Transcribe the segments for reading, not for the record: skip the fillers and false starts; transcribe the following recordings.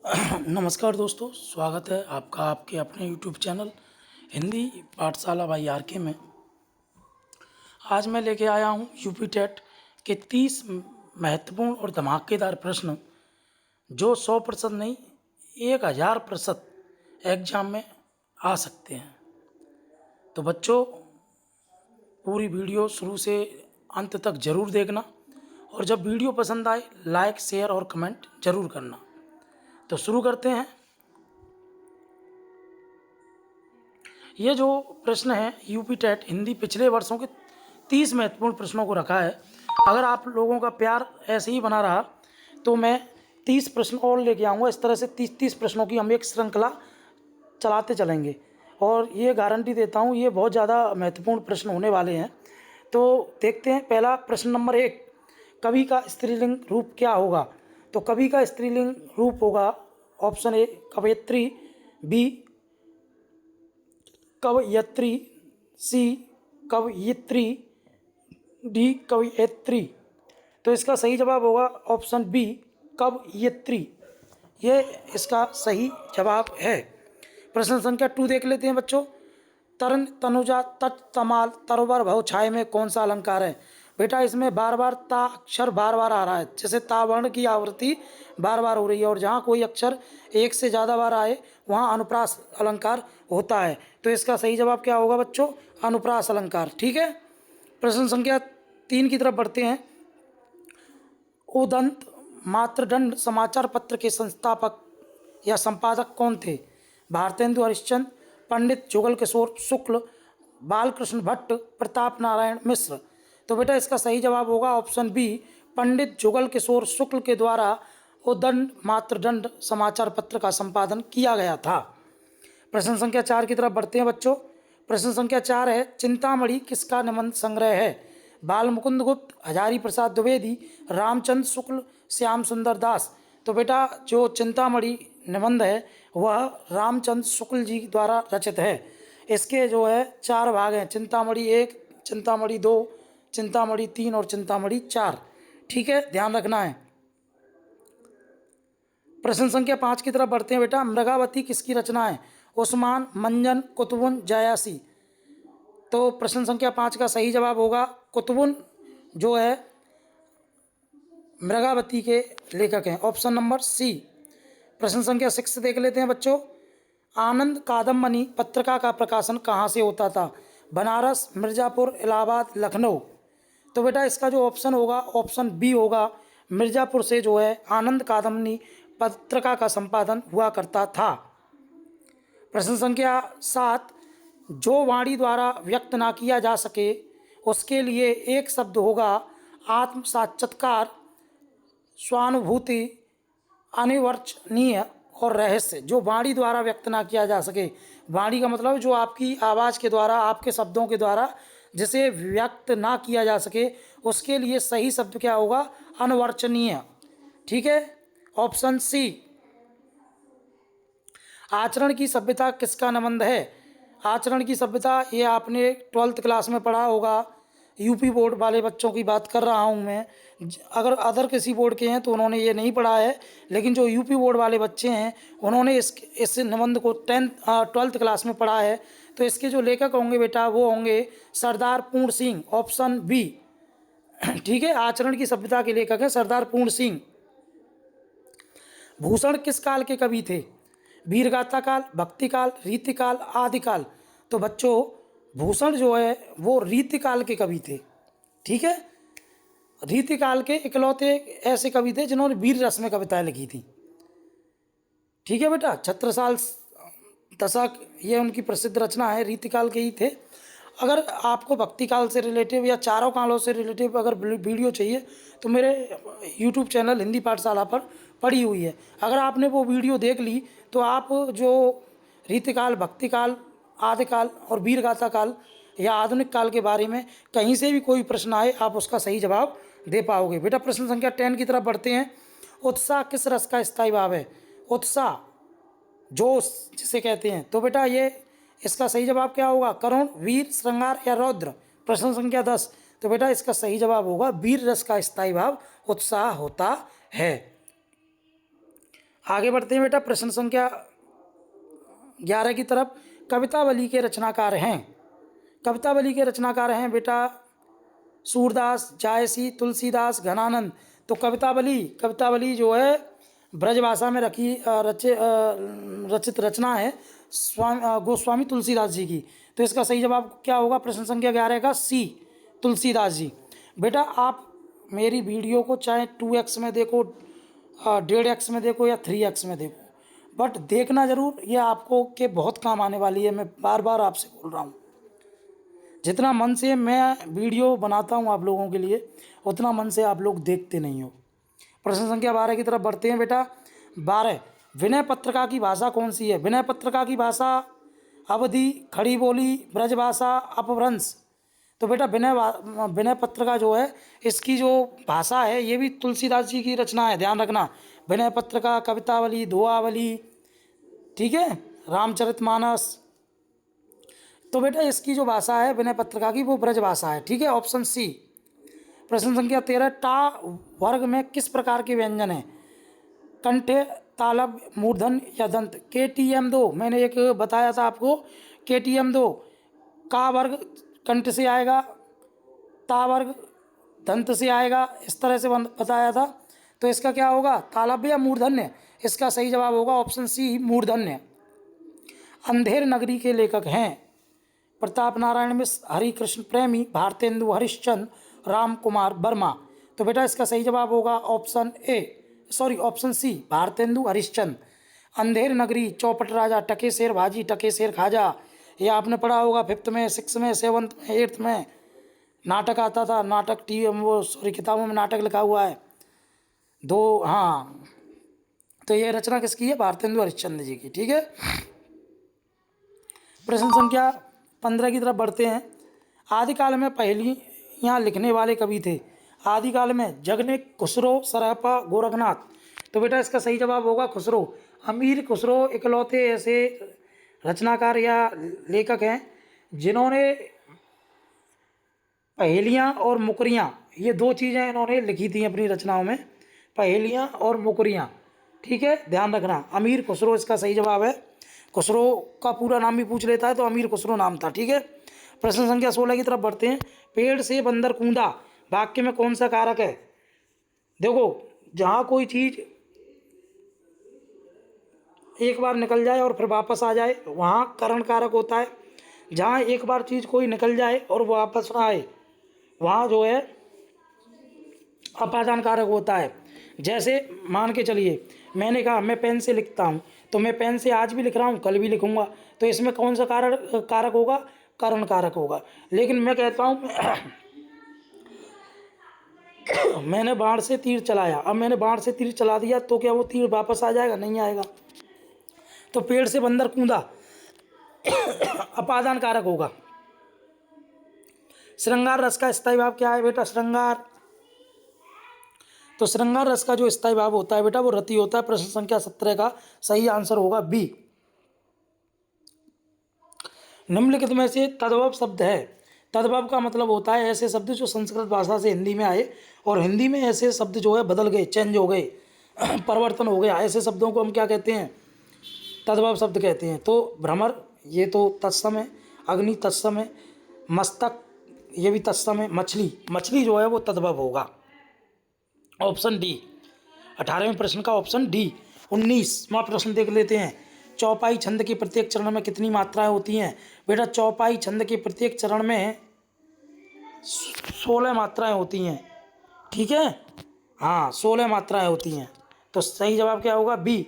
नमस्कार दोस्तों, स्वागत है आपका आपके अपने YouTube चैनल हिंदी पाठशाला बाई आर के में। आज मैं लेके आया हूँ यूपी टेट के 30 महत्वपूर्ण और धमाकेदार प्रश्न जो 100% नहीं 1000% एग्जाम में आ सकते हैं। तो बच्चों, पूरी वीडियो शुरू से अंत तक ज़रूर देखना और जब वीडियो पसंद आए लाइक, शेयर और कमेंट ज़रूर करना। तो शुरू करते हैं। ये जो प्रश्न है यूपी टेट हिंदी पिछले वर्षों के 30 महत्वपूर्ण प्रश्नों को रखा है। अगर आप लोगों का प्यार ऐसे ही बना रहा तो मैं 30 प्रश्न और लेके आऊँगा। इस तरह से 30 प्रश्नों की हम एक श्रृंखला चलाते चलेंगे और ये गारंटी देता हूँ ये बहुत ज़्यादा महत्वपूर्ण प्रश्न होने वाले हैं। तो देखते हैं। पहला प्रश्न नंबर 1, कवि का स्त्रीलिंग रूप क्या होगा? तो कवि का स्त्रीलिंग रूप होगा ऑप्शन ए कवयित्री, बी कवयित्री, सी कवयित्री, डी कवयित्री। तो इसका सही जवाब होगा ऑप्शन बी कवयित्री। ये इसका सही जवाब है। प्रश्न संख्या 2 देख लेते हैं बच्चों। तरन, तनुजा, तट, तमाल, तरोवर, भव, छाया में कौन सा अलंकार है? बेटा इसमें बार बार ता अक्षर बार बार आ रहा है। जैसे ता वर्ण की आवृत्ति बार बार हो रही है और जहाँ कोई अक्षर एक से ज़्यादा बार आए वहाँ अनुप्रास अलंकार होता है। तो इसका सही जवाब क्या होगा बच्चों? अनुप्रास अलंकार। ठीक है। प्रश्न संख्या 3 की तरफ बढ़ते हैं। उदंत मातृदंड समाचार पत्र के संस्थापक या संपादक कौन थे? भारतेंदु हरिश्चंद्र, पंडित जुगल किशोर शुक्ल, बालकृष्ण भट्ट, प्रताप नारायण मिश्र। तो बेटा इसका सही जवाब होगा ऑप्शन बी पंडित जुगल किशोर शुक्ल के द्वारा उदंड मातृदंड समाचार पत्र का संपादन किया गया था। प्रश्न संख्या 4 की तरफ बढ़ते हैं बच्चों। प्रश्न संख्या 4 है, चिंतामणि किसका निबंध संग्रह है? बाल मुकुंद गुप्त, हजारी प्रसाद द्विवेदी, रामचंद्र शुक्ल, श्याम सुंदर दास। तो बेटा जो चिंतामणि निबंध है वह रामचंद्र शुक्ल जी द्वारा रचित है। इसके जो है 4 भाग हैं, चिंतामणि 1, चिंतामणि 2, चिंतामणि 3 और चिंतामणि 4। ठीक है, ध्यान रखना है। प्रश्न संख्या 5 की तरफ बढ़ते हैं बेटा। मृगावती किसकी रचना है? उस्मान, मंजन, कुतुबुन, जायासी। तो प्रश्न संख्या 5 का सही जवाब होगा कुतुबुन जो है मृगावती के लेखक हैं, ऑप्शन नंबर सी। प्रश्न संख्या 6 देख लेते हैं बच्चों। आनंद कादम्बनी पत्रिका का प्रकाशन कहाँ से होता था? बनारस, मिर्ज़ापुर, इलाहाबाद, लखनऊ। तो बेटा इसका जो ऑप्शन होगा ऑप्शन बी होगा, मिर्ज़ापुर से जो है आनंद कादम्बनी पत्रिका का संपादन हुआ करता था। प्रश्न संख्या 7, जो वाणी द्वारा व्यक्त ना किया जा सके उसके लिए एक शब्द होगा आत्म साक्षात्कार, स्वानुभूति, अनिवर्चनीय और रहस्य। जो वाणी द्वारा व्यक्त ना किया जा सके, वाणी का मतलब जो आपकी आवाज़ के द्वारा, आपके शब्दों के द्वारा जिसे व्यक्त ना किया जा सके उसके लिए सही शब्द क्या होगा? अनवर्चनीय। ठीक है, ऑप्शन सी। आचरण की सभ्यता किसका निबंध है? आचरण की सभ्यता ये आपने 12th क्लास में पढ़ा होगा। यूपी बोर्ड वाले बच्चों की बात कर रहा हूँ मैं। अगर अदर किसी बोर्ड के हैं तो उन्होंने ये नहीं पढ़ा है, लेकिन जो यूपी बोर्ड वाले बच्चे हैं उन्होंने इस निबंध को 12th क्लास में पढ़ा है। तो इसके जो लेखक होंगे बेटा वो होंगे सरदार पूर्ण सिंह, ऑप्शन बी। ठीक है, आचरण की सभ्यता के लेखक है सरदार पूर्ण सिंह। भूषण किस काल के कवि थे? वीरगाथा काल, भक्ति काल, रीतिकाल, आदिकाल। तो बच्चों भूषण जो है वो रीतिकाल के कवि थे। ठीक है, रीतिकाल के इकलौते ऐसे कवि थे जिन्होंने वीर रस में कविताएं लिखी थी। ठीक है बेटा, छत्रसाल दशक ये उनकी प्रसिद्ध रचना है, रीतिकाल के ही थे। अगर आपको भक्ति काल से रिलेटिव या चारों कालों से रिलेटिव अगर वीडियो चाहिए तो मेरे यूट्यूब चैनल हिंदी पाठशाला पर पड़ी हुई है। अगर आपने वो वीडियो देख ली तो आप जो रीतिकाल, भक्ति काल, आदिकाल और वीरगाथा काल या आधुनिक काल के बारे में कहीं से भी कोई प्रश्न आए आप उसका सही जवाब दे पाओगे। बेटा प्रश्न संख्या 10 की तरफ बढ़ते हैं। उत्साह किस रस का स्थायी भाव है? उत्साह, जोश जिसे कहते हैं। तो बेटा ये इसका सही जवाब क्या होगा? करुण, वीर, श्रृंगार या रौद्र। प्रश्न संख्या 10। तो बेटा इसका सही जवाब होगा वीर रस का स्थायी भाव उत्साह होता है। आगे बढ़ते हैं बेटा प्रश्न संख्या 11 की तरफ। कवितावली के रचनाकार हैं। कवितावली के रचनाकार हैं बेटा सूरदास, जायसी, तुलसीदास, घनानंद। तो कवितावली जो है ब्रजभाषा में रचित रचना है गोस्वामी तुलसीदास जी की। तो इसका सही जवाब क्या होगा प्रश्न संख्या 11 का? सी, तुलसीदास जी। बेटा आप मेरी वीडियो को चाहे 2x में देखो, 1.5x में देखो या 3x में देखो, बट देखना ज़रूर, ये आपको के बहुत काम आने वाली है। मैं बार बार आपसे बोल रहा हूँ, जितना मन से मैं वीडियो बनाता हूँ आप लोगों के लिए, उतना मन से आप लोग देखते नहीं हो। प्रश्न संख्या 12 की तरफ बढ़ते हैं बेटा। 12, विनय पत्रिका की भाषा कौन सी है? विनय पत्रिका की भाषा अवधी, खड़ी बोली, ब्रजभाषा, अपभ्रंश। तो बेटा विनय पत्रिका जो है, इसकी जो भाषा है ये भी तुलसीदास जी की रचना है, ध्यान रखना। विनय पत्रिका, कवितावली, दोहावली, ठीक है, रामचरितमानस। तो बेटा इसकी जो भाषा है विनय पत्रिका की, वो ब्रज भाषा है, ठीक है, ऑप्शन सी। प्रश्न संख्या 13, टा वर्ग में किस प्रकार के व्यंजन है? कंठे, तालब, मूर्धन या दंत? KTM 2 मैंने एक बताया था आपको, KTM 2 का वर्ग कंठ से आएगा, ता वर्ग दंत से आएगा, इस तरह से बताया था। तो इसका क्या होगा, तालव्य या मूर्धन्य? इसका सही जवाब होगा ऑप्शन सी, मूर्धन्य। अंधेर नगरी के लेखक हैं प्रताप नारायण मिश्र, हरिकृष्ण प्रेमी, भारतेंदु हरिश्चंद्र, राम कुमार वर्मा। तो बेटा इसका सही जवाब होगा ऑप्शन सी, भारतेंदु हरिश्चंद्र। अंधेर नगरी, चौपट राजा, टके शेर भाजी, टके शेर खाजा, ये आपने पढ़ा होगा 5th में, 6th में, 7th में, 8th में नाटक आता था। नाटक किताबों में नाटक लिखा हुआ है 2। हाँ, तो ये रचना किसकी है? भारतेंदु हरिश्चंद्र जी की, ठीक है। प्रश्न संख्या 15 की तरफ बढ़ते हैं। आदिकाल में पहेलियाँ लिखने वाले कवि थे। आदिकाल में जगनेक, खुसरो, सरहपा, गोरखनाथ। तो बेटा इसका सही जवाब होगा खुसरो। अमीर खुसरो इकलौते ऐसे रचनाकार या लेखक हैं जिन्होंने पहेलियाँ और मुकरियाँ, ये 2 चीज़ें इन्होंने लिखी थी अपनी रचनाओं में, पहेलियाँ और मुकरियाँ, ठीक है, ध्यान रखना। अमीर खुसरो इसका सही जवाब है। खुसरो का पूरा नाम भी पूछ लेता है तो अमीर खुसरो नाम था, ठीक है। प्रश्न संख्या 16 की तरफ बढ़ते हैं। पेड़ से बंदर कूदा वाक्य में कौन सा कारक है? देखो, जहाँ कोई चीज़ एक बार निकल जाए और फिर वापस आ जाए, वहाँ करण कारक होता है। जहाँ एक बार चीज़ कोई निकल जाए और वो वापस ना आए, वहाँ जो है अपादान कारक होता है। जैसे मान के चलिए, मैंने कहा मैं पेन से लिखता हूँ, तो मैं पेन से आज भी लिख रहा हूँ, कल भी लिखूँगा, तो इसमें कौन सा कारक होगा? करण कारक होगा। लेकिन मैं कहता हूँ मैंने बाण से तीर चलाया, अब मैंने बाण से तीर चला दिया, तो क्या वो तीर वापस आ जाएगा? नहीं आएगा। तो पेड़ से बंदर कूदा अपादान कारक होगा। श्रृंगार रस का स्थायी भाव क्या है बेटा? श्रृंगार, तो श्रृंगार रस का जो स्थायी भाव होता है बेटा वो रति होता है। प्रश्न संख्या 17 का सही आंसर होगा बी। निम्नलिखित में से तद्भव शब्द है। तद्भव का मतलब होता है ऐसे शब्द जो संस्कृत भाषा से हिंदी में आए और हिंदी में ऐसे शब्द जो है बदल गए, चेंज हो गए, परिवर्तन हो गया, ऐसे शब्दों को हम क्या कहते हैं? तद्भव शब्द कहते हैं। तो भ्रमर, ये तो तत्सम है। अग्नि तत्सम है। मस्तक, ये भी तत्सम है। मछली जो है वो तद्भव होगा। Option D. 18वें प्रश्न का ऑप्शन डी। 19वां प्रश्न देख लेते हैं। चौपाई छंद के प्रत्येक चरण में कितनी मात्राएं होती हैं? बेटा चौपाई छंद के प्रत्येक चरण में 16 मात्राएं होती हैं, ठीक है। हाँ, 16 मात्राएं होती हैं। तो सही जवाब क्या होगा? बी।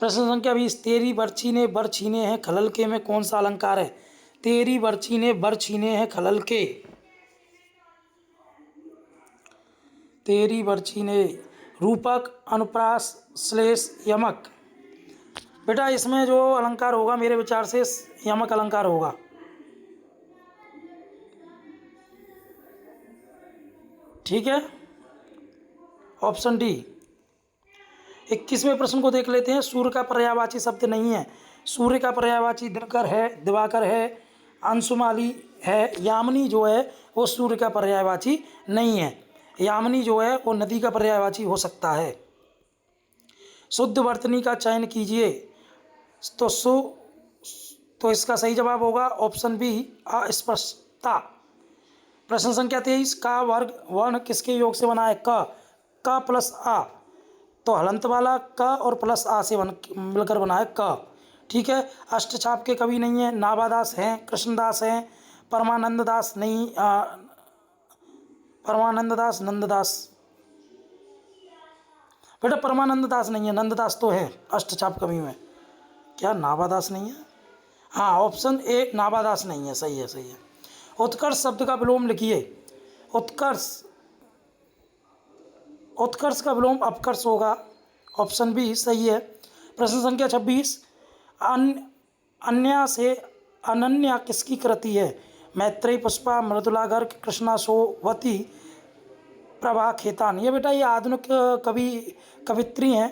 प्रश्न संख्या 20। तेरी बर्छी ने बर छीने हैं खलल के में कौन सा अलंकार है? तेरी बर्छी ने बर छीने हैं खलल के। तेरी बर्छी ने, रूपक, अनुप्रास, श्लेष, यमक। बेटा इसमें जो अलंकार होगा मेरे विचार से यमक अलंकार होगा। ठीक है, ऑप्शन डी। 21वें प्रश्न को देख लेते हैं। सूर्य का पर्यायवाची शब्द नहीं है। सूर्य का पर्यायवाची दिनकर है, दिवाकर है, अंशुमाली है, यामिनी जो है वो सूर्य का पर्यायवाची नहीं है। यामिनी जो है वो नदी का पर्यायवाची हो सकता है। शुद्ध वर्तनी का चयन कीजिए। तो तो इसका सही जवाब होगा ऑप्शन बी, अस्पष्टता। प्रश्न संख्या 23, का वर्ग वर्ण किसके योग से बना है? क प्लस आ। तो हलंत वाला क और प्लस आ से मिलकर बना है क। ठीक है। अष्टछाप के कवि नहीं है, नाभादास हैं, कृष्णदास हैं, परमानंद दास नहीं, परमानंद दास, नंददास। बेटा परमानंद दास नहीं है, नंददास तो है अष्टछाप कवि में। क्या नाभादास नहीं है? हाँ, ऑप्शन ए नाभादास नहीं है, सही है, सही है। उत्कर्ष शब्द का विलोम लिखिए। उत्कर्ष, उत्कर्ष का विलोम अपकर्ष होगा, ऑप्शन बी सही है। प्रश्न संख्या 26, अन्या से अनन्या किसकी कृति है? मैत्रेयी, पुष्पा, मृदुला गर्ग, कृष्णा सोवती, प्रभा खेतान। ये बेटा ये आधुनिक कवित्री हैं,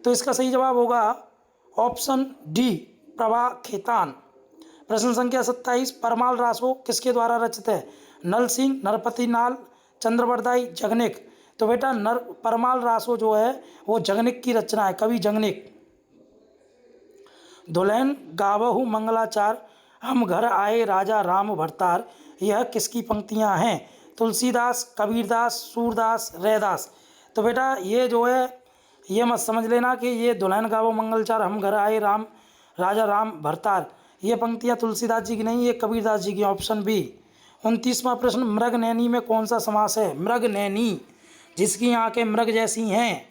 तो इसका सही जवाब होगा ऑप्शन डी, प्रभा खेतान। प्रश्न संख्या 27, परमाल रासो किसके द्वारा रचित है? नल सिंह, नरपति नाल, चंद्रवरदाई, जगनिक। तो बेटा परमाल रासो जो है वो जगनिक की रचना है, कवि जगनिक। दुल्हन गावहु मंगलाचार, हम घर आए राजा राम भरतार, यह किसकी पंक्तियां हैं? तुलसीदास, कबीरदास, सूरदास, रैदास। तो बेटा ये जो है ये मत समझ लेना कि ये दुल्हन गावो मंगलचार, हम घर आए राजा राम भरतार, ये पंक्तियां तुलसीदास जी की नहीं, ये कबीरदास जी की, ऑप्शन बी। 29वां प्रश्न, मृगनैनी में कौन सा समास है? मृगनैनी, जिसकी आंखें मृग जैसी हैं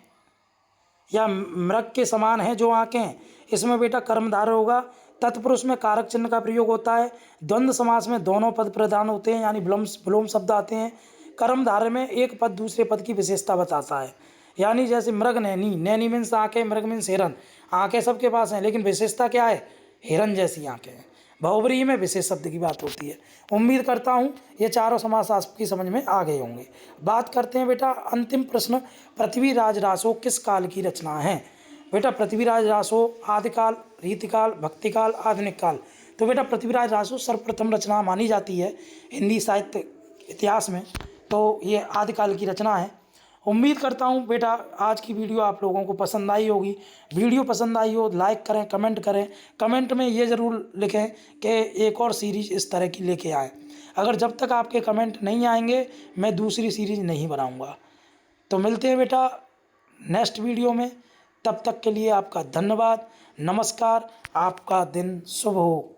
या मृग के समान हैं जो आंखें, इसमें बेटा कर्मधारय होगा। तत्पुरुष में कारक चिन्ह का प्रयोग होता है। द्वंद्व समास में दोनों पद प्रधान होते हैं, यानी विलोम शब्द आते हैं। कर्मधारय में एक पद दूसरे पद की विशेषता बताता है, यानी जैसे मृग नैनी, नैनी मीन्स आंखें, मृग मीन्स हिरन। आंखें सबके पास हैं लेकिन विशेषता क्या है? हिरन जैसी आंखें हैं। बहुब्रीहि में विशेष शब्द की बात होती है। उम्मीद करता हूँ ये चारों समास आपकी समझ में आ गए होंगे। बात करते हैं बेटा अंतिम प्रश्न, पृथ्वीराज रासो किस काल की रचना है? बेटा पृथ्वीराज रासो आदिकाल, रीतिकाल, भक्तिकाल, आधुनिक काल। तो बेटा पृथ्वीराज रासो सर्वप्रथम रचना मानी जाती है हिंदी साहित्य इतिहास में, तो ये आदिकाल की रचना है। उम्मीद करता हूँ बेटा आज की वीडियो आप लोगों को पसंद आई होगी। वीडियो पसंद आई हो लाइक करें, कमेंट करें। कमेंट में ये ज़रूर लिखें कि एक और सीरीज़ इस तरह की लेके आएँ। अगर जब तक आपके कमेंट नहीं आएंगे मैं दूसरी सीरीज़ नहीं बनाऊँगा। तो मिलते हैं बेटा नेक्स्ट वीडियो में, तब तक के लिए आपका धन्यवाद। नमस्कार, आपका दिन शुभ हो।